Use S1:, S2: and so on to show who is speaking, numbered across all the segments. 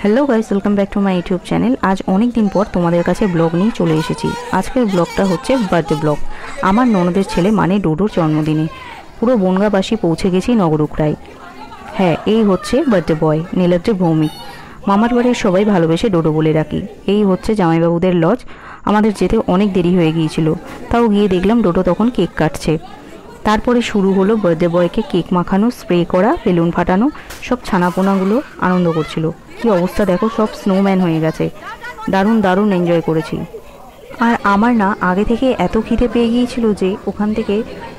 S1: Hello guys, welcome back to my YouTube channel. आज अनेक दिन पर तुम्हारे काছে ब्लग নিয়ে চলে এসেছি। আজকের ব্লগটা হচ্ছে বার্থডে ব্লগ। আমার ননদের ছেলে মানে ডোডোর জন্মদিনে পুরো বনগাঁবাসী পৌঁছে গেছি নগরুকড়ায়। হ্যাঁ, এই হচ্ছে বার্থডে বয় নীলাদ্রি ভৌমিক। মামার বাড়ির সবাই ভালোবেসে ডোডো বলে ডাকি। এই হচ্ছে জামাইবাবুদের লজ। আমাদের যেতে অনেক দেরি হয়ে গিয়েছিল, তাও গিয়ে দেখলাম ডোডো তখন কেক কাটছে। তারপরে শুরু হলো বার্থডে বয়কে কেক মাখানো, স্প্রে করা, বেলুন ফাটানো। সব ছানাপোনাগুলো আনন্দ করছিল। কি অবস্থা দেখো, সব স্নোম্যান হয়ে গেছে। দারুণ দারুণ এনজয় করেছি। আর আমার না আগে থেকে এত খিদে পেয়ে গিয়েছিল যে ওখান থেকে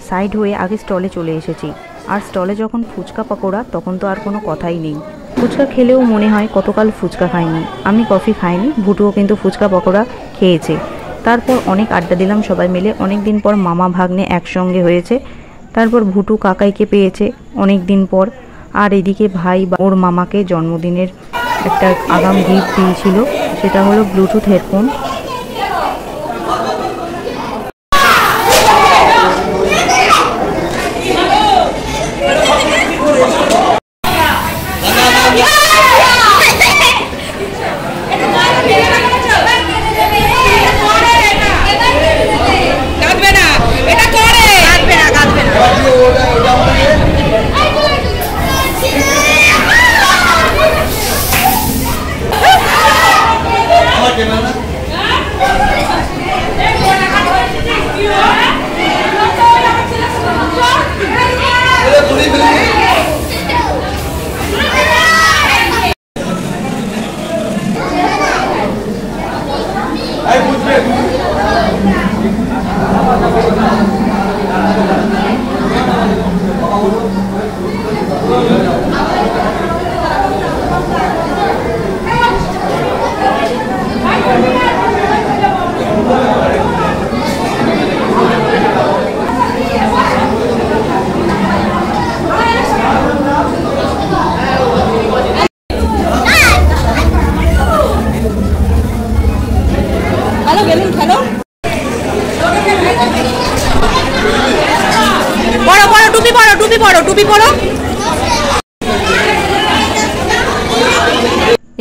S1: সাইড হয়ে আগে স্টলে চলে এসেছি। আর স্টলে যখন ফুচকা পকোড়া, তখন তো আর কোনো কথাই নেই। ফুচকা খেলেও মনে হয় কতকাল ফুচকা খাইনি। আমি কফি খাইনি, ভুটুও কিন্তু ফুচকা পকোড়া খেয়েছে। তারপর অনেক আড্ডা দিলাম সবাই মিলে। অনেক দিন পর মামা ভাগ্নে একসঙ্গে হয়েছে। তারপর ভুটু কাকাইকে পেয়েছে অনেক দিন পর। আর এদিকে ভাই ওর মামাকে জন্মদিনের একটা আগাম গিফট দিয়েছিল, সেটা হলো ব্লুটুথ হেডফোন।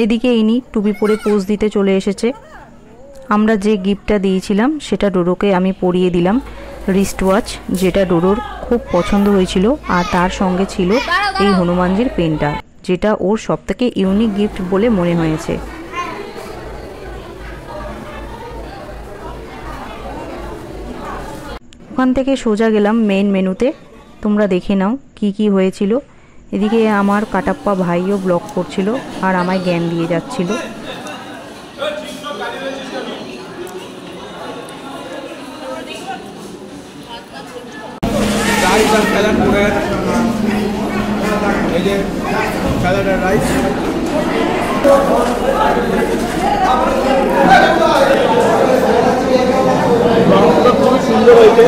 S1: এদিকে ইনি টুপি পরে পোজ দিতে চলে এসেছে। আমরা যে গিফটটা দিয়েছিলাম সেটা ডোডোকে আমি পরিয়ে দিলাম, রিস্ট ওয়াচ, যেটা ডোডোর খুব পছন্দ হয়েছিল। আর তার সঙ্গে ছিল এই হনুমানজির পেনটা, যেটা ওর সবথেকে ইউনিক গিফট বলে মনে হয়েছে। ওখান থেকে সোজা গেলাম মেন মেনুতে। তোমরা দেখে নাও কি কি হয়েছিল। এদিকে আমার কাটাপ্পা ভাইও ব্লগ করছিল আর আমায় জ্ঞান দিয়ে যাচ্ছিল।
S2: খুবই সুন্দর হয়েছে,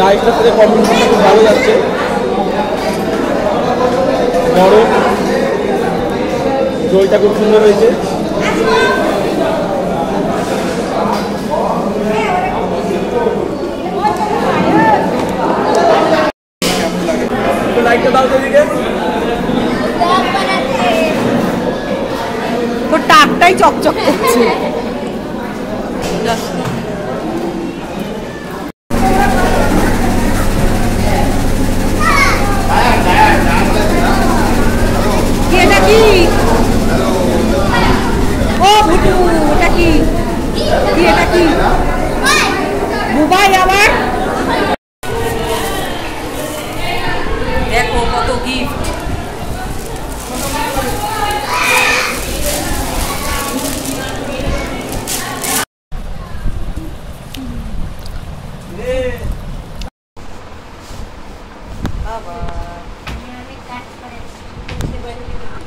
S2: রাইসটার সাথে কম্বিনেশন খুব ভালো যাচ্ছে। গরম জলটা খুব সুন্দর হয়েছে। লাইটটা দাও দিকে,
S3: তোর টাকটাই চকচক করছে। দেখো কত গিফট।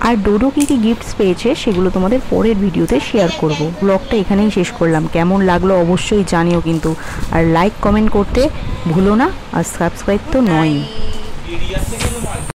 S1: আর ডোডো কী কী গিফটস পেয়েছে সেগুলো তোমাদের পরের ভিডিওতে শেয়ার করব। ব্লগটা এখানেই শেষ করলাম। কেমন লাগলো অবশ্যই জানিও কিন্তু। আর লাইক কমেন্ট করতে ভুলো না, আর সাবস্ক্রাইব তো নয়ই।